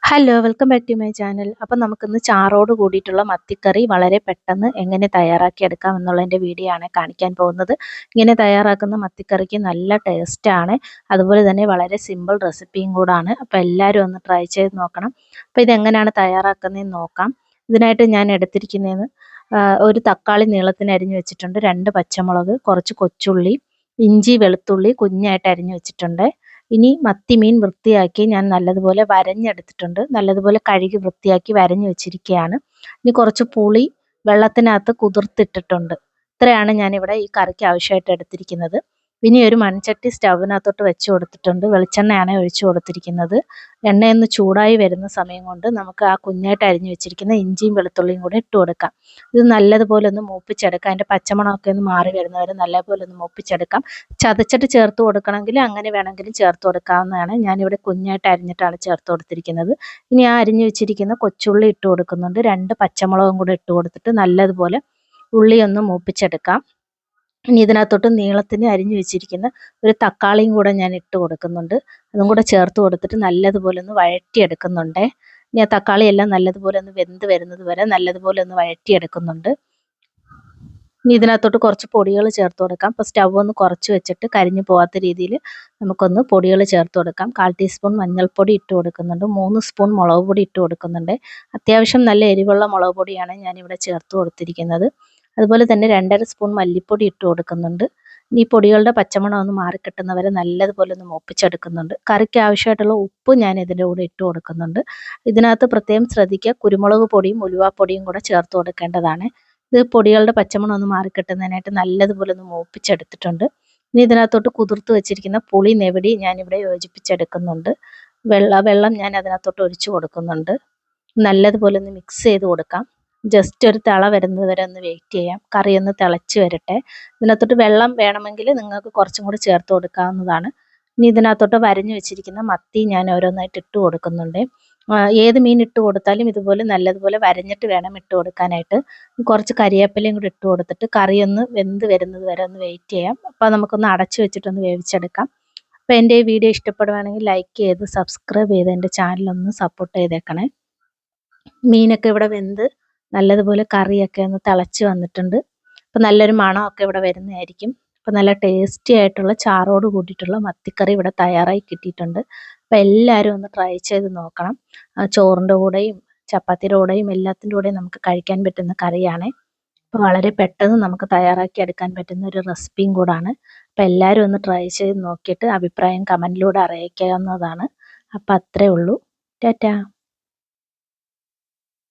Hello welcome back to my channel. അപ്പം നമുക്കിന്ന് ചാറോട് കൂടിയിട്ടുള്ള മത്തിക്കറി വളരെ പെട്ടെന്ന് എങ്ങനെ തയ്യാറാക്കിയെടുക്കാം എന്നുള്ളതിൻ്റെ വീഡിയോ ആണ് കാണിക്കാൻ പോകുന്നത്. ഇങ്ങനെ തയ്യാറാക്കുന്ന മത്തിക്കറിക്ക് നല്ല ടേസ്റ്റാണ്, അതുപോലെ തന്നെ വളരെ സിമ്പിൾ റെസിപ്പിയും കൂടാണ്. അപ്പോൾ എല്ലാവരും ഒന്ന് ട്രൈ ചെയ്ത് നോക്കണം. അപ്പോൾ ഇതെങ്ങനെയാണ് തയ്യാറാക്കുന്നതെന്ന് നോക്കാം. ഇതിനായിട്ട് ഞാൻ എടുത്തിരിക്കുന്നതെന്ന് ഒരു തക്കാളി നീളത്തിന് അരിഞ്ഞു വെച്ചിട്ടുണ്ട്, 2 പച്ചമുളക്, കുറച്ച് കൊച്ചുള്ളി, ഇഞ്ചി വെളുത്തുള്ളി കുഞ്ഞായിട്ട് അരിഞ്ഞു വെച്ചിട്ടുണ്ട്. ഇനി മത്തി മീൻ വൃത്തിയാക്കി ഞാൻ നല്ലതുപോലെ വരഞ്ഞെടുത്തിട്ടുണ്ട്, നല്ലതുപോലെ കഴുകി വൃത്തിയാക്കി വരഞ്ഞു വെച്ചിരിക്കുകയാണ്. ഇനി കുറച്ച് പുളി വെള്ളത്തിനകത്ത് കുതിർത്തിട്ടിട്ടുണ്ട്. ഇത്രയാണ് ഞാനിവിടെ ഈ കറിക്ക് ആവശ്യമായിട്ട് എടുത്തിരിക്കുന്നത്. ഇനി ഒരു മൺചട്ടി സ്റ്റൗവിനകത്തോട്ട് വെച്ച് കൊടുത്തിട്ടുണ്ട്, വെളിച്ചെണ്ണയാണ് ഒഴിച്ചു കൊടുത്തിരിക്കുന്നത്. എണ്ണയൊന്ന് ചൂടായി വരുന്ന സമയം കൊണ്ട് നമുക്ക് ആ കുഞ്ഞായിട്ട് അരിഞ്ഞു വെച്ചിരിക്കുന്ന ഇഞ്ചിയും വെളുത്തുള്ളിയും കൂടെ ഇട്ട് കൊടുക്കാം. ഇത് നല്ലതുപോലെ ഒന്ന് മൂപ്പിച്ചെടുക്കാം, അതിൻ്റെ പച്ചമണമൊക്കെ ഒന്ന് മാറി വരുന്നവരെ നല്ലപോലെ ഒന്ന് മൂപ്പിച്ചെടുക്കാം. ചതച്ചിട്ട് ചേർത്ത് കൊടുക്കണമെങ്കിൽ അങ്ങനെ വേണമെങ്കിലും ചേർത്ത് കൊടുക്കാവുന്നതാണ്. ഞാനിവിടെ കുഞ്ഞായിട്ട് അരിഞ്ഞിട്ടാണ് ചേർത്ത് കൊടുത്തിരിക്കുന്നത്. ഇനി ആ അരിഞ്ഞു വെച്ചിരിക്കുന്ന കൊച്ചുള്ളി ഇട്ട് കൊടുക്കുന്നുണ്ട്, 2 പച്ചമുളകും കൂടെ ഇട്ട് കൊടുത്തിട്ട് നല്ലതുപോലെ ഉള്ളി ഒന്ന് മൂപ്പിച്ചെടുക്കാം. ഇനി ഇതിനകത്തോട്ട് നീളത്തിന് അരിഞ്ഞു വെച്ചിരിക്കുന്ന ഒരു തക്കാളിയും കൂടെ ഞാൻ ഇട്ട് കൊടുക്കുന്നുണ്ട്, അതും കൂടെ ചേർത്ത് കൊടുത്തിട്ട് നല്ലതുപോലെ ഒന്ന് വഴറ്റിയെടുക്കുന്നുണ്ട്. ഇനി ആ തക്കാളി എല്ലാം നല്ലതുപോലെ ഒന്ന് വെന്ത് വരുന്നത് വരെ നല്ലതുപോലെ ഒന്ന് വഴറ്റിയെടുക്കുന്നുണ്ട്. ഇനി ഇതിനകത്തോട്ട് കുറച്ച് പൊടികൾ ചേർത്ത് കൊടുക്കാം. അപ്പോൾ സ്റ്റൗ ഒന്ന് കുറച്ച് വെച്ചിട്ട് കരിഞ്ഞു പോകാത്ത രീതിയിൽ നമുക്കൊന്ന് പൊടികൾ ചേർത്ത് കൊടുക്കാം. 1/4 ടീസ്പൂൺ മഞ്ഞൾപ്പൊടി ഇട്ട് കൊടുക്കുന്നുണ്ട്, 3 സ്പൂൺ മുളക് പൊടി ഇട്ട് കൊടുക്കുന്നുണ്ട്. അത്യാവശ്യം നല്ല എരിവുള്ള മുളക് പൊടിയാണ് ഞാനിവിടെ ചേർത്ത് കൊടുത്തിരിക്കുന്നത്. അതുപോലെ തന്നെ 2.5 സ്പൂൺ മല്ലിപ്പൊടി ഇട്ട് കൊടുക്കുന്നുണ്ട്. ഈ പൊടികളുടെ പച്ചമണം ഒന്ന് മാറിക്കിട്ടുന്നവരെ നല്ലതുപോലെ ഒന്ന് മൂപ്പിച്ചെടുക്കുന്നുണ്ട്. കറിക്ക് ആവശ്യമായിട്ടുള്ള ഉപ്പ് ഞാൻ ഇതിൻ്റെ കൂടെ ഇട്ട് കൊടുക്കുന്നുണ്ട്. ഇതിനകത്ത് പ്രത്യേകം ശ്രദ്ധിക്കുക, കുരുമുളക് പൊടിയും ഉലുവാപ്പൊടിയും കൂടെ ചേർത്ത് കൊടുക്കേണ്ടതാണ്. ഇത് പൊടികളുടെ പച്ചമണം ഒന്ന് മാറിക്കിട്ടുന്നതിനായിട്ട് നല്ലതുപോലെ ഒന്ന് മൂപ്പിച്ചെടുത്തിട്ടുണ്ട്. ഇനി ഇതിനകത്തോട്ട് കുതിർത്ത് വെച്ചിരിക്കുന്ന പുളി നെവിടി ഞാനിവിടെ യോജിപ്പിച്ചെടുക്കുന്നുണ്ട്. വെള്ളം ഞാൻ അതിനകത്തോട്ട് ഒഴിച്ചു കൊടുക്കുന്നുണ്ട്. നല്ലതുപോലെ ഒന്ന് മിക്സ് ചെയ്ത് കൊടുക്കാം. ജസ്റ്റ് ഒരു തിള വരുന്നത് വരെ ഒന്ന് വെയിറ്റ് ചെയ്യാം, കറി ഒന്ന് തിളച്ച് വരട്ടെ. ഇതിനകത്തോട്ട് വെള്ളം വേണമെങ്കിൽ നിങ്ങൾക്ക് കുറച്ചും കൂടി ചേർത്ത് കൊടുക്കാവുന്നതാണ്. ഇനി ഇതിനകത്തോട്ട് വരഞ്ഞു വെച്ചിരിക്കുന്ന മത്തി ഞാൻ ഓരോന്നായിട്ട് ഇട്ട് കൊടുക്കുന്നുണ്ട്. ഏത് മീൻ ഇട്ട് കൊടുത്താലും ഇതുപോലെ നല്ലതുപോലെ വരഞ്ഞിട്ട് വേണം ഇട്ട് കൊടുക്കാനായിട്ട്. കുറച്ച് കരിവേപ്പിലയും കൂടി ഇട്ട് കൊടുത്തിട്ട് കറി ഒന്ന് വെന്ത് വരുന്നത് വരെ ഒന്ന് വെയിറ്റ് ചെയ്യാം. അപ്പോൾ നമുക്കൊന്ന് അടച്ചു വെച്ചിട്ടൊന്ന് വേവിച്ചെടുക്കാം. അപ്പോൾ എൻ്റെ ഈ വീഡിയോ ഇഷ്ടപ്പെടുവാണെങ്കിൽ ലൈക്ക് ചെയ്ത് സബ്സ്ക്രൈബ് ചെയ്ത് എൻ്റെ ചാനലൊന്ന് സപ്പോർട്ട് ചെയ്തേക്കണേ. മീനൊക്കെ ഇവിടെ വെന്ത് നല്ലതുപോലെ കറിയൊക്കെ ഒന്ന് തിളച്ച് വന്നിട്ടുണ്ട്. അപ്പോൾ നല്ലൊരു മണമൊക്കെ ഇവിടെ വരുന്നതായിരിക്കും. അപ്പോൾ നല്ല ടേസ്റ്റി ആയിട്ടുള്ള ചാറോട് കൂടിയിട്ടുള്ള മത്തിക്കറി ഇവിടെ തയ്യാറായി കിട്ടിയിട്ടുണ്ട്. അപ്പോൾ എല്ലാവരും ഒന്ന് ട്രൈ ചെയ്ത് നോക്കണം. ചോറിൻ്റെ കൂടെയും ചപ്പാത്തിയുടെ കൂടെയും എല്ലാത്തിൻ്റെ കൂടെയും നമുക്ക് കഴിക്കാൻ പറ്റുന്ന കറിയാണ്. അപ്പോൾ വളരെ പെട്ടെന്ന് നമുക്ക് തയ്യാറാക്കി എടുക്കാൻ പറ്റുന്ന ഒരു റെസിപ്പിയും കൂടാണ്. അപ്പോൾ എല്ലാവരും ഒന്ന് ട്രൈ ചെയ്ത് നോക്കിയിട്ട് അഭിപ്രായം കമൻറ്റിലൂടെ അറിയിക്കാവുന്നതാണ്. അപ്പോൾ അത്രേ ഉള്ളൂ. ടാറ്റാ.